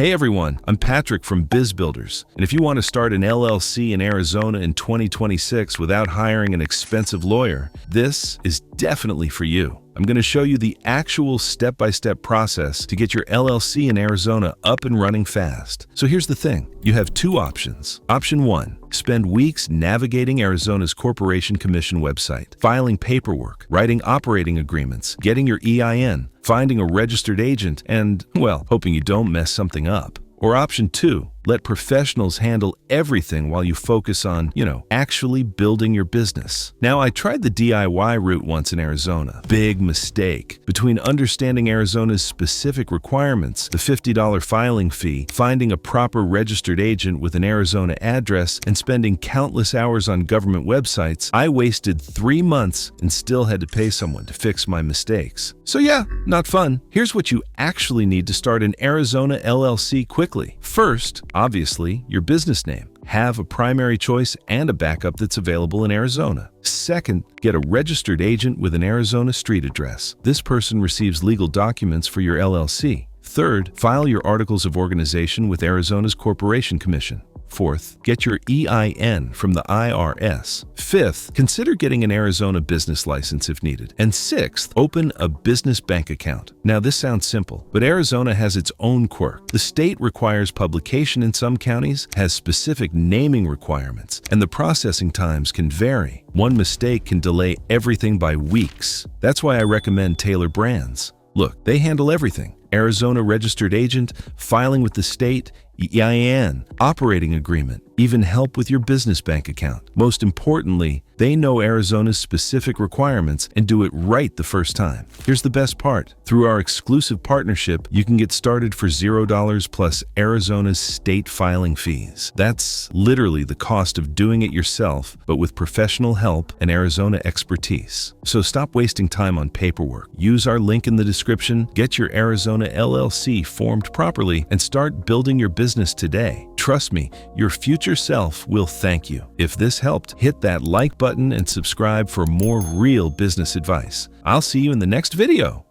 Hey everyone, I'm Patrick from Biz Builders, and if you want to start an LLC in Arizona in 2026 without hiring an expensive lawyer, this is definitely for you. I'm going to show you the actual step-by-step process to get your LLC in Arizona up and running fast. So here's the thing. You have two options. Option 1, spend weeks navigating Arizona's Corporation Commission website, filing paperwork, writing operating agreements, getting your EIN, finding a registered agent, and, well, hoping you don't mess something up. Or option 2, let professionals handle everything while you focus on, actually building your business. Now, I tried the DIY route once in Arizona. Big mistake. Between understanding Arizona's specific requirements, the $50 filing fee, finding a proper registered agent with an Arizona address, and spending countless hours on government websites, I wasted 3 months and still had to pay someone to fix my mistakes. So yeah, not fun. Here's what you actually need to start an Arizona LLC quickly. First, obviously, your business name. Have a primary choice and a backup that's available in Arizona. Second, get a registered agent with an Arizona street address. This person receives legal documents for your LLC. Third, file your articles of organization with Arizona's Corporation Commission. Fourth, get your EIN from the IRS. Fifth, consider getting an Arizona business license if needed. And sixth, open a business bank account. Now, this sounds simple, but Arizona has its own quirk. The state requires publication in some counties, has specific naming requirements, and the processing times can vary. One mistake can delay everything by weeks. That's why I recommend Taylor Brands. Look, they handle everything. Arizona registered agent, filing with the state, EIN, operating agreement, even help with your business bank account. Most importantly, they know Arizona's specific requirements and do it right the first time. Here's the best part. Through our exclusive partnership, you can get started for $0 plus Arizona's state filing fees. That's literally the cost of doing it yourself, but with professional help and Arizona expertise. So stop wasting time on paperwork. Use our link in the description, get your Arizona LLC formed properly, and start building your business today. Trust me, your future self will thank you. If this helped, hit that like button and subscribe for more real business advice. I'll see you in the next video.